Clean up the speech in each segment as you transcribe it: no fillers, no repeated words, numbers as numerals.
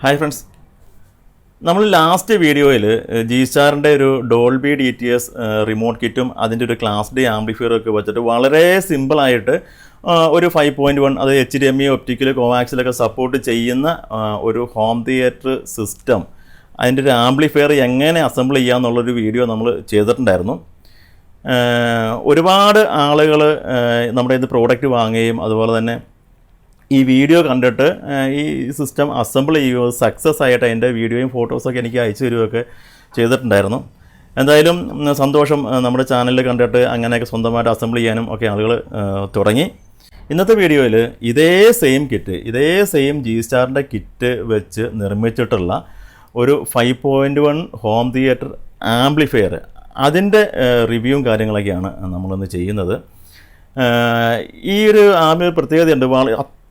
Hi friends, നമ്മൾ last വീഡിയോയിൽ G-Starൻ്റെ ഒരു ഡോൾബി DTS റിമോട്ട് കിറ്റും അതിൻ്റെ ഒരു ക്ലാസ് ഡി ആംപ്ലിഫയറും ഒക്കെ വെച്ചിട്ട് വളരെ സിമ്പിളായിട്ട് ഒരു 5.1 അത് HDMI ഒപ്റ്റിക്കൽ കോവാക്സിലൊക്കെ സപ്പോർട്ട് ചെയ്യുന്ന ഒരു ഹോം തിയേറ്റർ സിസ്റ്റം അതിൻ്റെ ഒരു ആംപ്ലിഫയർ എങ്ങനെ അസംബിൾ ചെയ്യാമെന്നുള്ളൊരു വീഡിയോ നമ്മൾ ചെയ്തിട്ടുണ്ടായിരുന്നു. ഒരുപാട് ആളുകൾ നമ്മുടെ ഇത് പ്രോഡക്റ്റ് വാങ്ങുകയും അതുപോലെ തന്നെ ഈ വീഡിയോ കണ്ടിട്ട് ഈ സിസ്റ്റം അസംബിൾ ചെയ്യുകയോ സക്സസ് ആയിട്ട് അതിൻ്റെ വീഡിയോയും ഫോട്ടോസൊക്കെ എനിക്ക് അയച്ചു തരികയൊക്കെ ചെയ്തിട്ടുണ്ടായിരുന്നു. എന്തായാലും സന്തോഷം, നമ്മുടെ ചാനലിൽ കണ്ടിട്ട് അങ്ങനെയൊക്കെ സ്വന്തമായിട്ട് അസംബിൾ ചെയ്യാനും ഒക്കെ ആളുകൾ തുടങ്ങി. ഇന്നത്തെ വീഡിയോയിൽ ഇതേ സെയിം G-Starൻ്റെ കിറ്റ് വെച്ച് നിർമ്മിച്ചിട്ടുള്ള ഒരു 5.1 ഹോം തിയേറ്റർ ആംപ്ലിഫയർ അതിൻ്റെ റിവ്യൂവും കാര്യങ്ങളൊക്കെയാണ് നമ്മളിന്ന് ചെയ്യുന്നത്. ഈ ഒരു പ്രത്യേകതയുണ്ട്,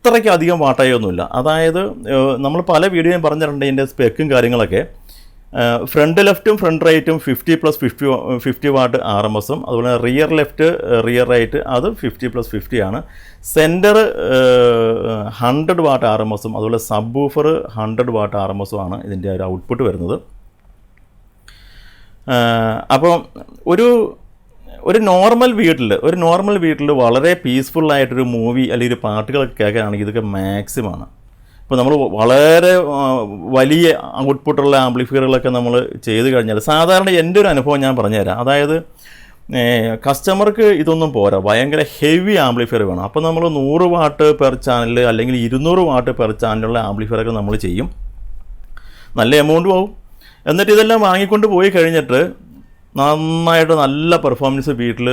അത്രയ്ക്ക് അധികം വാട്ടായൊന്നുമില്ല. അതായത് നമ്മൾ പല വീഡിയോയും പറഞ്ഞിട്ടുണ്ട് ഇതിൻ്റെ സ്പെക്കും കാര്യങ്ങളൊക്കെ. ഫ്രണ്ട് ലെഫ്റ്റും ഫ്രണ്ട് റൈറ്റും 50+50 വാട്ട് RMSും, അതുപോലെ റിയർ ലെഫ്റ്റ് റിയർ റൈറ്റ് അത് 50+50 ആണ്. സെൻറ്റർ 100 വാട്ട് RMSും അതുപോലെ സബ് വൂഫർ 100 വാട്ട് RMSും ആണ് ഇതിൻ്റെ ഒരു ഔട്ട്പുട്ട് വരുന്നത്. അപ്പോൾ ഒരു നോർമൽ വീട്ടിൽ വളരെ പീസ്ഫുള്ളായിട്ടൊരു മൂവി അല്ലെങ്കിൽ ഒരു പാട്ടുകളൊക്കെ കേൾക്കാനാണെങ്കിൽ ഇതൊക്കെ മാക്സിമമാണ്. ഇപ്പോൾ നമ്മൾ വളരെ വലിയ ഔട്ട്പുട്ടുള്ള ആംപ്ലിഫയറുകളൊക്കെ നമ്മൾ ചെയ്ത് കഴിഞ്ഞാൽ സാധാരണ എൻ്റെ ഒരു അനുഭവം ഞാൻ പറഞ്ഞുതരാം. അതായത് കസ്റ്റമർക്ക് ഇതൊന്നും പോരാ, ഭയങ്കര ഹെവി ആംപ്ലിഫയർ വേണം. അപ്പോൾ നമ്മൾ 100 വാട്ട് പെർ ചാനൽ അല്ലെങ്കിൽ 200 വാട്ട് പെർ ചാനലുള്ള ആംപ്ലിഫയറൊക്കെ നമ്മൾ ചെയ്യും. നല്ല എമൗണ്ടും ആവും. എന്നിട്ട് ഇതെല്ലാം വാങ്ങിക്കൊണ്ട് പോയി കഴിഞ്ഞിട്ട് നന്നായിട്ട് നല്ല പെർഫോമൻസ് വീട്ടിൽ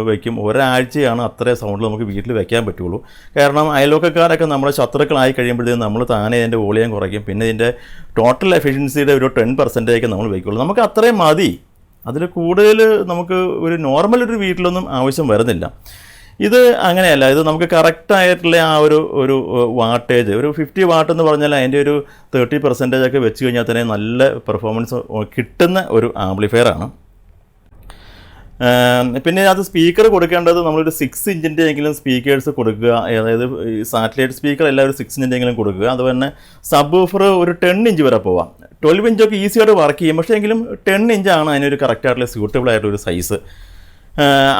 വയ്ക്കും. ഒരാഴ്ചയാണ് അത്രയും സൗണ്ടിൽ നമുക്ക് വീട്ടിൽ വെക്കാൻ പറ്റുള്ളൂ. കാരണം അയൽവക്കക്കാരൊക്കെ നമ്മുടെ ശത്രുക്കളായി കഴിയുമ്പോഴത്തേക്കും നമ്മൾ താനെ ഇതിൻ്റെ വോളിയം കുറയ്ക്കും. പിന്നെ ഇതിൻ്റെ ടോട്ടൽ എഫിഷ്യൻസിയുടെ ഒരു 10% നമ്മൾ വയ്ക്കുള്ളൂ. നമുക്ക് അത്രയും മതി. അതിൽ കൂടുതൽ നമുക്ക് ഒരു നോർമൽ ഒരു വീട്ടിലൊന്നും ആവശ്യം വരുന്നില്ല. ഇത് അങ്ങനെയല്ല. ഇത് നമുക്ക് കറക്റ്റായിട്ടുള്ള ആ ഒരു വാട്ടേജ്, ഒരു 50 വാട്ട് എന്ന് പറഞ്ഞാൽ അതിൻ്റെ ഒരു 30% ഒക്കെ വെച്ച് കഴിഞ്ഞാൽ തന്നെ നല്ല പെർഫോമൻസ് കിട്ടുന്ന ഒരു ആംപ്ലിഫയറാണ്. പിന്നെ അത് സ്പീക്കർ കൊടുക്കേണ്ടത് നമ്മളൊരു 6 ഇഞ്ചിൻ്റെ എങ്കിലും സ്പീക്കേഴ്സ് കൊടുക്കുക. അതായത് സാറ്റലൈറ്റ് സ്പീക്കർ എല്ലാം ഒരു 6 ഇഞ്ചിൻ്റെ എങ്കിലും കൊടുക്കുക. അതുപോലെ സബ് വൂഫർ ഒരു 10 ഇഞ്ച് വരെ പോവാം. 12 ഇഞ്ചൊക്കെ ഈസിയായിട്ട് വർക്ക് ചെയ്യും. പക്ഷേ എങ്കിലും 10 ഇഞ്ചാണ് അതിനൊരു കറക്റ്റായിട്ടുള്ള സ്യൂട്ടബിൾ ആയിട്ടൊരു സൈസ്.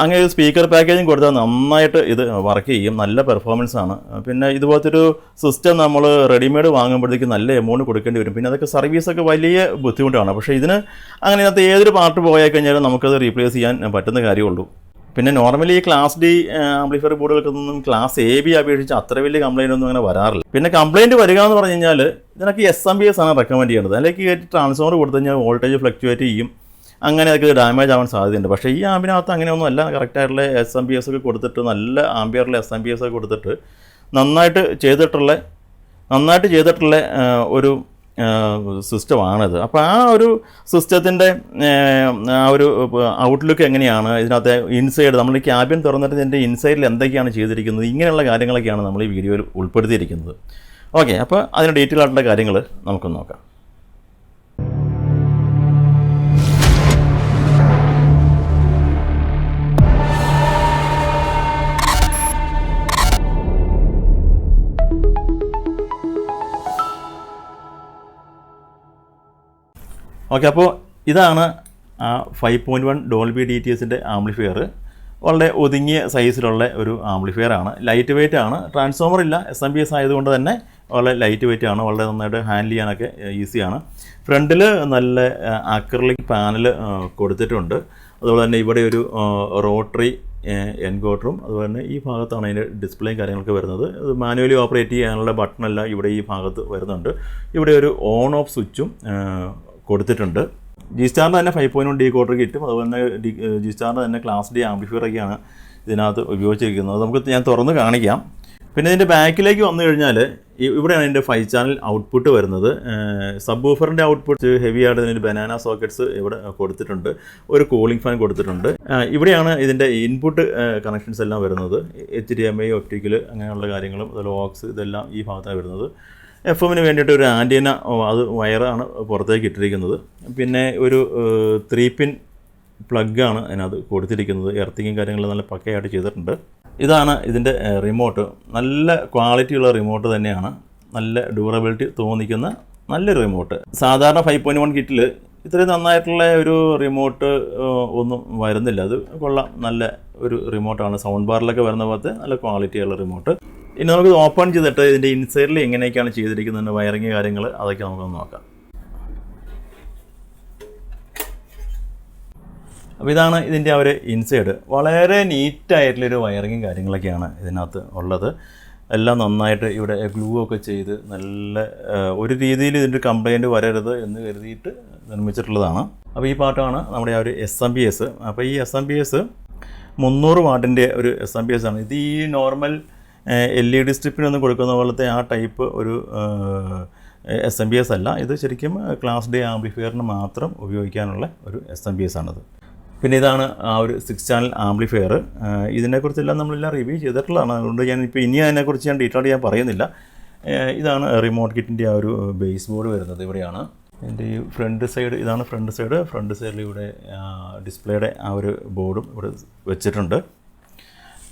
അങ്ങനെ ഒരു സ്പീക്കർ പാക്കേജും കൊടുത്താൽ നന്നായിട്ട് ഇത് വർക്ക് ചെയ്യും. നല്ല പെർഫോമൻസ് ആണ്. പിന്നെ ഇതുപോലത്തെ ഒരു സിസ്റ്റം നമ്മൾ റെഡിമെയ്ഡ് വാങ്ങുമ്പോഴത്തേക്ക് നല്ല എമൗണ്ട് കൊടുക്കേണ്ടി വരും. പിന്നെ അതൊക്കെ സർവീസൊക്കെ വലിയ ബുദ്ധിമുട്ടാണ്. പക്ഷേ ഇതിന് അങ്ങനെ ഇതിനകത്ത് ഏതൊരു പാർട്ട് പോയാൽ കഴിഞ്ഞാലും നമുക്കത് റീപ്ലേസ് ചെയ്യാൻ പറ്റുന്ന കാര്യമുള്ളൂ. പിന്നെ നോർമലി ഈ ക്ലാസ് ഡി ആംപ്ലിഫയർ ബോർഡുകൾക്കൊന്നും ക്ലാസ് AB അപേക്ഷിച്ച് അത്ര വലിയ കംപ്ലയിൻ്റ് ഒന്നും അങ്ങനെ വരാറില്ല. പിന്നെ കംപ്ലയിൻറ്റ് വരിക എന്ന് പറഞ്ഞു കഴിഞ്ഞാൽ ഇതിനൊക്കെ SMPS ആണ് റെക്കമെൻഡ് ചെയ്യേണ്ടത്. അതിലേക്ക് ട്രാൻസ്ഫോമർ കൊടുത്തു കഴിഞ്ഞാൽ വോൾട്ടേജ് ഫ്ലക്ച്വേറ്റ് ചെയ്യും. അങ്ങനെ അതൊക്കെ ഡാമേജ് ആവാൻ സാധ്യതയുണ്ട്. പക്ഷേ ഈ ആമ്പിനകത്ത് അങ്ങനെയൊന്നും അല്ല. കറക്റ്റായിട്ടുള്ള SMPS ഒക്കെ കൊടുത്തിട്ട്, നല്ല ആംബിയറിലെ SMPS ഒക്കെ കൊടുത്തിട്ട് നന്നായിട്ട് ചെയ്തിട്ടുള്ള ഒരു സിസ്റ്റമാണിത്. അപ്പോൾ ആ ഒരു സിസ്റ്റത്തിൻ്റെ ആ ഒരു ഔട്ട്ലുക്ക് എങ്ങനെയാണ്, ഇതിനകത്തെ ഇൻസൈഡ് നമ്മൾ ഈ ക്യാബിൻ തുറന്നിട്ട് ഇതിൻ്റെ ഇൻസൈഡിൽ എന്തൊക്കെയാണ് ചെയ്തിരിക്കുന്നത്, ഇങ്ങനെയുള്ള കാര്യങ്ങളൊക്കെയാണ് നമ്മൾ ഈ വീഡിയോയിൽ ഉൾപ്പെടുത്തിയിരിക്കുന്നത്. ഓക്കെ, അപ്പോൾ അതിന് ഡീറ്റെയിൽ ആയിട്ടുള്ള കാര്യങ്ങൾ നമുക്കൊന്ന് നോക്കാം. ഓക്കെ, അപ്പോൾ ഇതാണ് ആ 5.1 ഡോൾബി DTSൻ്റെ ആംപ്ലിഫയർ. വളരെ ഒതുങ്ങിയ സൈസിലുള്ള ഒരു ആംപ്ലിഫയറാണ്. ലൈറ്റ് വെയ്റ്റ് ആണ്. ട്രാൻസ്ഫോമർ ഇല്ല. SMPS ആയതുകൊണ്ട് തന്നെ വളരെ ലൈറ്റ് വെയ്റ്റ് ആണ്. വളരെ നന്നായിട്ട് ഹാൻഡിൽ ചെയ്യാനൊക്കെ ഈസിയാണ്. ഫ്രണ്ടിൽ നല്ല അക്രിലിക് പാനൽ കൊടുത്തിട്ടുണ്ട്. അതുപോലെ തന്നെ ഇവിടെ ഒരു റോട്ടറി എൻകോഡറും, അതുപോലെ തന്നെ ഈ ഭാഗത്താണ് അതിൻ്റെ ഡിസ്പ്ലേയും കാര്യങ്ങളൊക്കെ വരുന്നത്. അത് മാനുവലി ഓപ്പറേറ്റ് ചെയ്യാനുള്ള ബട്ടണെല്ലാം ഇവിടെ ഈ ഭാഗത്ത് വരുന്നുണ്ട്. ഇവിടെ ഒരു ഓൺ ഓഫ് സ്വിച്ചും കൊടുത്തിട്ടുണ്ട്. G-Starൻ്റെ തന്നെ 5.1 ഡീകോഡർ കിറ്റും, അതുപോലെ തന്നെ G-Starൻ്റെ തന്നെ ക്ലാസ് ഡി ആംപ്ലിഫയറൊക്കെയാണ് ഇതിനകത്ത് ഉപയോഗിച്ചിരിക്കുന്നത്. ഞാൻ തുറന്ന് കാണിക്കാം. പിന്നെ ഇതിൻ്റെ ബാക്കിലേക്ക് വന്നു കഴിഞ്ഞാൽ ഇവിടെയാണ് ഇതിൻ്റെ 5 ചാനൽ ഔട്ട്പുട്ട് വരുന്നത്. സബ് വൂഫറിൻ്റെ ഔട്ട്പുട്ട് ഹെവി ആയിട്ട് ഇതിൻ്റെ ബനാന സോക്കറ്റ്സ് ഇവിടെ കൊടുത്തിട്ടുണ്ട്. ഒരു കൂളിംഗ് ഫാൻ കൊടുത്തിട്ടുണ്ട്. ഇവിടെയാണ് ഇതിൻ്റെ ഇൻപുട്ട് കണക്ഷൻസ് എല്ലാം വരുന്നത്. HDMI ഒപ്റ്റിക്കൽ അങ്ങനെയുള്ള കാര്യങ്ങളും, അതുപോലെ ഓക്സ്, ഇതെല്ലാം ഈ ഭാഗത്താണ് വരുന്നത്. FM-ന് വേണ്ടിയിട്ട് ഒരു ആൻറ്റീന, അത് വയറാണ് പുറത്തേക്ക് ഇട്ടിരിക്കുന്നത്. പിന്നെ ഒരു 3 പിൻ പ്ലഗാണ് അതിനകത്ത് കൊടുത്തിരിക്കുന്നത്. എർത്തിങ്ങും കാര്യങ്ങളും നല്ല പക്കയായിട്ട് ചെയ്തിട്ടുണ്ട്. ഇതാണ് ഇതിൻ്റെ റിമോട്ട്. നല്ല ക്വാളിറ്റിയുള്ള റിമോട്ട് തന്നെയാണ്. നല്ല ഡ്യൂറബിലിറ്റി തോന്നിക്കുന്ന നല്ലൊരു റിമോട്ട്. സാധാരണ 5.1 കിറ്റിൽ ഇത്രയും നന്നായിട്ടുള്ള ഒരു റിമോട്ട് ഒന്നും വരുന്നില്ല. അത് കൊള്ളാം, നല്ല ഒരു റിമോട്ടാണ്. സൗണ്ട് ബാറിലൊക്കെ വരുന്ന പോലത്തെ നല്ല ക്വാളിറ്റിയുള്ള റിമോട്ട്. ഇനി നമുക്ക് ഓപ്പൺ ചെയ്തിട്ട് ഇതിൻ്റെ ഇൻസൈഡിൽ എങ്ങനെയൊക്കെയാണ് ചെയ്തിരിക്കുന്നത്, വയറിങ് കാര്യങ്ങൾ അതൊക്കെ നമുക്കൊന്ന് നോക്കാം. അപ്പോൾ ഇതാണ് ഇതിൻ്റെ ആ ഒരു ഇൻസൈഡ്. വളരെ നീറ്റായിട്ടുള്ളൊരു വയറിങ്ങും കാര്യങ്ങളൊക്കെയാണ് ഇതിനകത്ത് ഉള്ളത്. എല്ലാം നന്നായിട്ട് ഇവിടെ ഗ്ലൂ ഒക്കെ ചെയ്ത് നല്ല ഒരു രീതിയിൽ ഇതിൻ്റെ കംപ്ലൈൻറ്റ് വരരുത് എന്ന് കരുതിയിട്ട് നിർമ്മിച്ചിട്ടുള്ളതാണ്. അപ്പോൾ ഈ പാട്ടാണ് നമ്മുടെ ആ ഒരു SMPS. അപ്പോൾ ഈ SMPS 300 വാട്ടിൻ്റെ ഒരു SMPS ആണ്. ഇത് ഈ നോർമൽ LED സ്ട്രിപ്പിനൊന്നും കൊടുക്കുന്ന പോലത്തെ ആ ടൈപ്പ് ഒരു SMPS അല്ല. ഇത് ശരിക്കും ക്ലാസ് ഡി ആംപ്ലിഫയറിന് മാത്രം ഉപയോഗിക്കാനുള്ള ഒരു SMPS ആണത്. പിന്നെ ഇതാണ് ആ ഒരു 6 ചാനൽ ആംപ്ലിഫയർ. ഇതിനെക്കുറിച്ചെല്ലാം നമ്മളെല്ലാം റിവ്യൂ ചെയ്തിട്ടുള്ളതാണ്. അതുകൊണ്ട് ഞാനിപ്പോൾ ഇനി അതിനെക്കുറിച്ച് ഞാൻ ഡീറ്റെയിൽ ഞാൻ പറയുന്നില്ല. ഇതാണ് റിമോട്ട് കിറ്റിൻ്റെ ആ ഒരു ബേസ് ബോർഡ് വരുന്നത്. ഇവിടെയാണ് എൻ്റെ ഈ ഫ്രണ്ട് സൈഡ്. ഇതാണ് ഫ്രണ്ട് സൈഡിൽ ഇവിടെ ഡിസ്പ്ലേയുടെ ആ ഒരു ബോർഡും ഇവിടെ വെച്ചിട്ടുണ്ട്.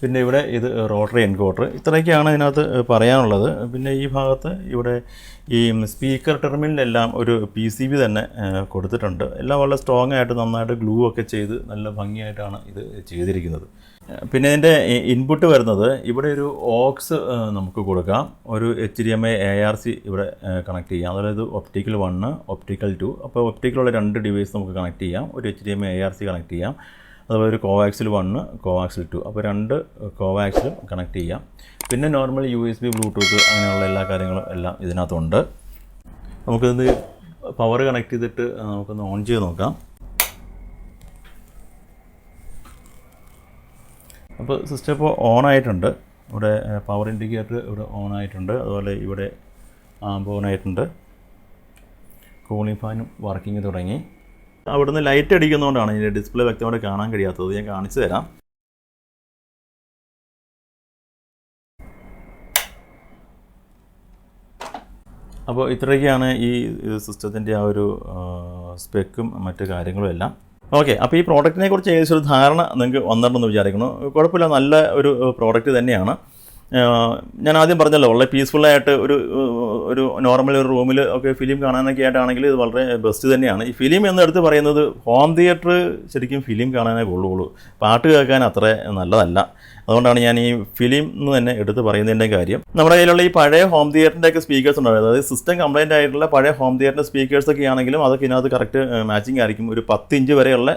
പിന്നെ ഇവിടെ ഇത് റോട്ടറി എൻകോഡർ. ഇത്രയൊക്കെയാണ് ഇതിനകത്ത് പറയാനുള്ളത്. പിന്നെ ഈ ഭാഗത്ത് ഇവിടെ ഈ സ്പീക്കർ ടെർമിനലെല്ലാം ഒരു PCB തന്നെ കൊടുത്തിട്ടുണ്ട്. എല്ലാം വളരെ സ്ട്രോങ് ആയിട്ട് നന്നായിട്ട് ഗ്ലൂ ഒക്കെ ചെയ്ത് നല്ല ഭംഗിയായിട്ടാണ് ഇത് ചെയ്തിരിക്കുന്നത്. പിന്നെ ഇതിൻ്റെ ഇൻപുട്ട് വരുന്നത് ഇവിടെ ഒരു ഓക്സ് നമുക്ക് കൊടുക്കാം. ഒരു HDMI ARC ഇവിടെ കണക്ട് ചെയ്യാം. അതായത് ഒപ്റ്റിക്കൽ 1, ഒപ്റ്റിക്കൽ 2. അപ്പോൾ ഒപ്റ്റിക്കലുള്ള 2 ഡിവൈസ് നമുക്ക് കണക്ട് ചെയ്യാം. ഒരു HDMI ARC കണക്ട് ചെയ്യാം. അതുപോലെ ഒരു കോവാക്സിൽ 1, കോവാക്സിൽ 2. അപ്പോൾ 2 കോവാക്സിലും കണക്ട് ചെയ്യാം. പിന്നെ നോർമൽ USB, ബ്ലൂടൂത്ത് അങ്ങനെയുള്ള എല്ലാ കാര്യങ്ങളും എല്ലാം ഇതിനകത്തുണ്ട്. നമുക്കിത് പവർ കണക്ട് ചെയ്തിട്ട് നമുക്കൊന്ന് ഓൺ ചെയ്ത് നോക്കാം. അപ്പോൾ സിസ്റ്റം ഇപ്പോൾ ഓൺ ആയിട്ടുണ്ട്. ഇവിടെ പവർ ഇൻഡിക്കേറ്റർ ഇവിടെ ഓൺ ആയിട്ടുണ്ട്. അതുപോലെ ഇവിടെ ആംപ് ഓൺ ആയിട്ടുണ്ട്. കൂളിംഗ് ഫാനും വർക്കിംഗ് തുടങ്ങി. അവിടുന്ന് ലൈറ്റ് അടിക്കുന്നതുകൊണ്ടാണ് ഇതിൻ്റെ ഡിസ്പ്ലേ വ്യക്തമായിട്ട് കാണാൻ കഴിയാത്തത്. ഞാൻ കാണിച്ചു തരാം. അപ്പോൾ ഇത്രയൊക്കെയാണ് ഈ സിസ്റ്റത്തിൻ്റെ ആ ഒരു സ്പെക്കും മറ്റു കാര്യങ്ങളും എല്ലാം. ഓക്കെ, അപ്പോൾ ഈ പ്രോഡക്റ്റിനെ കുറിച്ച് ഏകദേശം ഒരു ധാരണ നിങ്ങൾക്ക് വന്നിട്ടുണ്ടെന്ന് വിചാരിക്കുന്നു. കുഴപ്പമില്ല, നല്ല ഒരു പ്രോഡക്റ്റ് തന്നെയാണ്. ഞാൻ ആദ്യം പറഞ്ഞല്ലോ, വളരെ പീസ്ഫുള്ളായിട്ട് ഒരു നോർമൽ ഒരു റൂമിൽ ഒക്കെ ഫിലിം കാണാനൊക്കെ ആയിട്ടാണെങ്കിൽ ഇത് വളരെ ബെസ്റ്റ് തന്നെയാണ്. ഈ ഫിലിം എന്നെടുത്ത് പറയുന്നത് ഹോം തിയേറ്റർ ശരിക്കും ഫിലിം കാണാനേ കൊള്ളുള്ളൂ, പാട്ട് കേൾക്കാൻ അത്ര നല്ലതല്ല. അതുകൊണ്ടാണ് ഞാൻ ഈ ഫിലിം എന്ന് തന്നെ എടുത്ത് പറയുന്നതിൻ്റെ കാര്യം. നമ്മുടെ കയ്യിലുള്ള ഈ പഴയ ഹോം തിയേറ്ററിൻ്റെ ഒക്കെ സ്പീക്കേഴ്സ് ഉണ്ടാവും. അതായത് സിസ്റ്റം കംപ്ലൈൻ്റ് ആയിട്ടുള്ള പഴയ ഹോം തിയേറ്ററിൻ്റെ സ്പീക്കേഴ്സൊക്കെ ആണെങ്കിലും അതൊക്കെ ഇതിനകത്ത് കറക്റ്റ് മാച്ചിങ് ആയിരിക്കും. ഒരു 10 ഇഞ്ച് വരെയുള്ള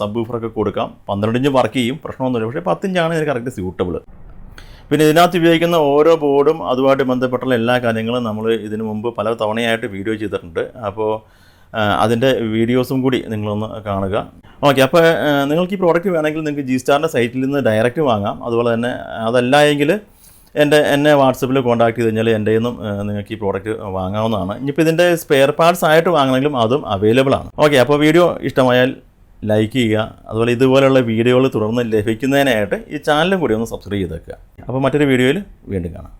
സബ് വൂഫറൊക്കെ കൊടുക്കാം. 12 ഇഞ്ച് വർക്ക് ചെയ്യും, പ്രശ്നമൊന്നുമില്ല. പക്ഷേ 10 ഇഞ്ചാണ് ഇതിന് കറക്റ്റ് സ്യൂട്ടബിൾ. പിന്നെ ഇതിനകത്ത് ഉപയോഗിക്കുന്ന ഓരോ ബോർഡും അതുമായിട്ട് ബന്ധപ്പെട്ടുള്ള എല്ലാ കാര്യങ്ങളും നമ്മൾ ഇതിനു മുമ്പ് പല തവണയായിട്ട് വീഡിയോ ചെയ്തിട്ടുണ്ട്. അപ്പോൾ അതിൻ്റെ വീഡിയോസും കൂടി നിങ്ങളൊന്ന് കാണുക. ഓക്കെ, അപ്പോൾ നിങ്ങൾക്ക് ഈ പ്രോഡക്റ്റ് വേണമെങ്കിൽ നിങ്ങൾക്ക് G-Starൻ്റെ സൈറ്റിൽ നിന്ന് ഡയറക്റ്റ് വാങ്ങാം. അതുപോലെ തന്നെ അതല്ല എങ്കിൽ എന്നെ വാട്സപ്പിൽ കോൺടാക്ട് ചെയ്ത് കഴിഞ്ഞാൽ എൻ്റെ നിന്നും നിങ്ങൾക്ക് ഈ പ്രോഡക്റ്റ് വാങ്ങാവുന്നതാണ്. ഇനിയിപ്പോൾ ഇതിൻ്റെ സ്പെയർ പാർട്സ് ആയിട്ട് വാങ്ങണമെങ്കിലും അതും അവൈലബിൾ ആണ്. ഓക്കെ, അപ്പോൾ വീഡിയോ ഇഷ്ടമായാൽ ലൈക്ക് ചെയ്യുക. അതുപോലെ ഇതുപോലെയുള്ള വീഡിയോകൾ തുടർന്ന് ലഭിക്കുന്നതിനായിട്ട് ഈ ചാനലും കൂടി ഒന്ന് സബ്സ്ക്രൈബ് ചെയ്തേക്കുക. അപ്പോൾ മറ്റൊരു വീഡിയോയിൽ വീണ്ടും കാണാം.